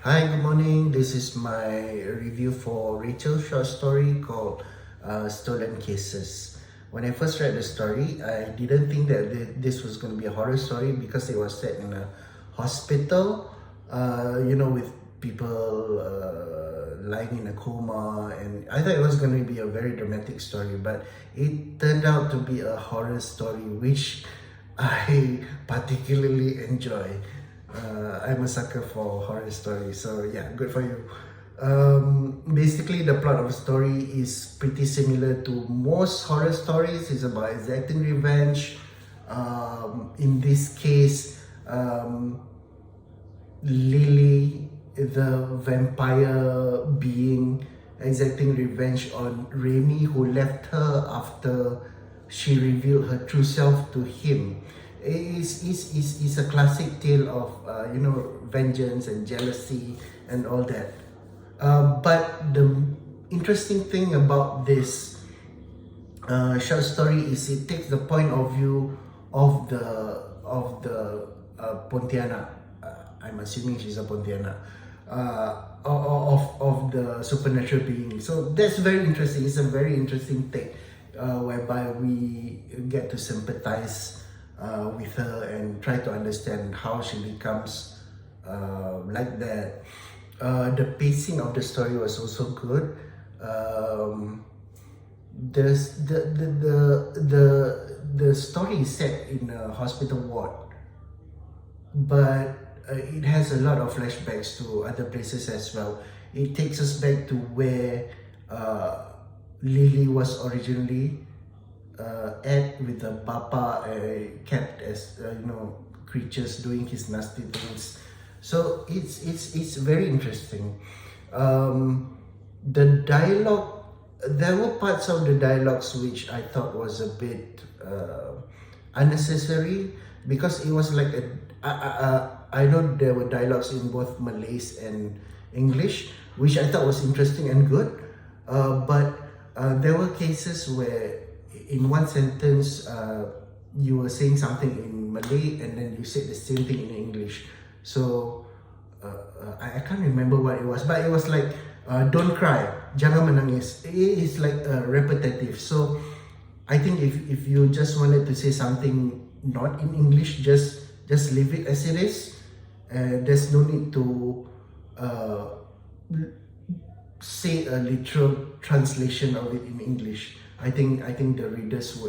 Hi, good morning. This is my review for Rachel's short story called Stolen Cases. When I first read the story, I didn't think that this was going to be a horror story because it was set in a hospital, with people lying in a coma, and I thought it was going to be a very dramatic story, but it turned out to be a horror story, which I particularly enjoy. I'm a sucker for horror stories, so yeah, good for you. Basically, the plot of the story is pretty similar to most horror stories. It's about exacting revenge. In this case, Lily, the vampire being, exacting revenge on Remy, who left her after she revealed her true self to him. It's a classic tale of vengeance and jealousy and all that. But the interesting thing about this short story is it takes the point of view of the Pontianak. I'm assuming she's a Pontianak. Of the supernatural being. So that's very interesting. It's a very interesting take, whereby we get to sympathize with her and try to understand how she becomes like that. The pacing of the story was also good. There's the story is set in a hospital ward, but it has a lot of flashbacks to other places as well. It takes us back to where Lily was originally at, with the Bapa kept as creatures doing his nasty things. So it's very interesting. The dialogue, there were parts of the dialogues which I thought was a bit unnecessary, because it was like I know there were dialogues in both Malays and English, which I thought was interesting and good. But there were cases where in one sentence you were saying something in Malay and then you said the same thing in English. So I can't remember what it was, but it was like don't cry, jangan menangis. It is like repetitive. So I think if you just wanted to say something not in English, just leave it as it is. There's no need to say a literal translation of it in English. I think the readers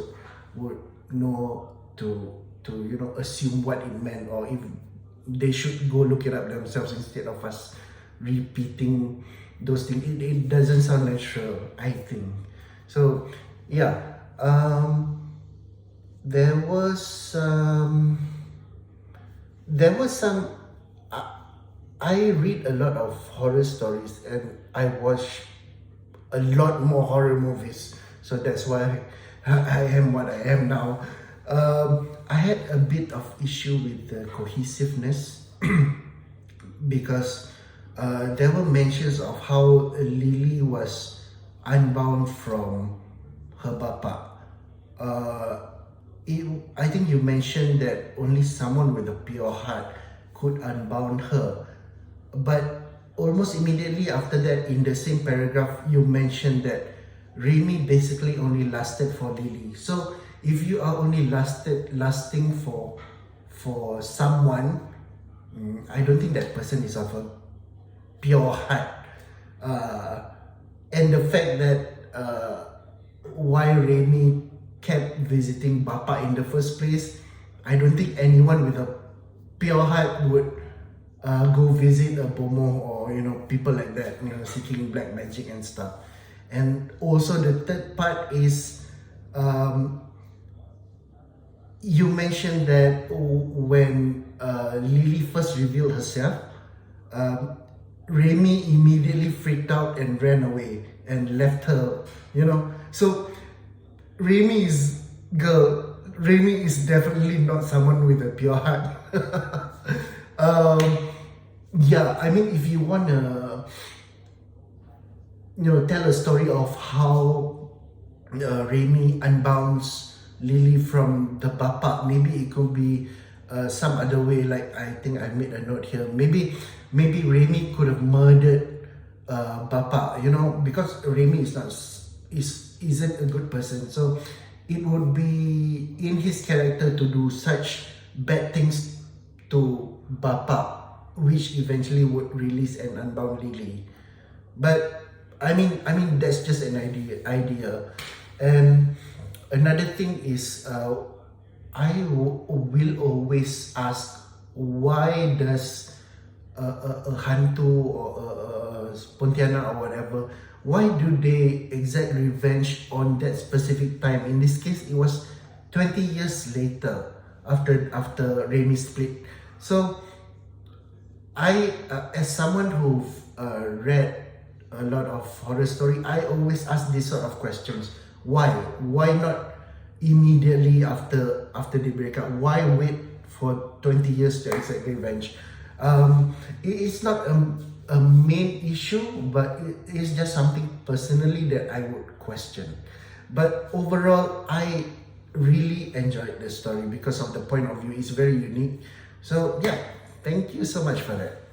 would know to assume what it meant, or if they should go look it up themselves instead of us repeating those things. It doesn't sound natural, I think. So yeah, there was some. I read a lot of horror stories and I watch a lot more horror movies. So that's why I am what I am now. I had a bit of issue with the cohesiveness because there were mentions of how Lily was unbound from her bapa. I think you mentioned that only someone with a pure heart could unbound her. But almost immediately after that, in the same paragraph, you mentioned that Remy basically only lasted for Lily. So if you are only lasting for someone, I don't think that person is of a pure heart. And the fact that why Remy kept visiting Bapa in the first place, I don't think anyone with a pure heart would go visit a Bomo or people like that, seeking black magic and stuff. And also the third part is you mentioned that when Lily first revealed herself, Remy immediately freaked out and ran away and left her, So Remy is definitely not someone with a pure heart. Yeah, I mean, if you want to tell a story of how Remy unbounds Lily from the Bapa, maybe it could be some other way. Like, I think I made a note here. Maybe Remy could have bapa, you know, because Remy isn't a good person, so it would be in his character to do such bad things to bapa, which eventually would release and unbound Lily. But I mean that's just an idea. And another thing is, will always ask, why does a hantu or a pontianak or whatever, why do they exact revenge on that specific time? In this case, it was 20 years later after Remy split. So as someone who read a lot of horror story, I always ask this sort of questions. Why? Why not immediately after they break up? Why wait for 20 years to exact revenge? It's not a main issue, but it is just something personally that I would question. But overall, I really enjoyed the story because of the point of view. It's very unique. So yeah, thank you so much for that.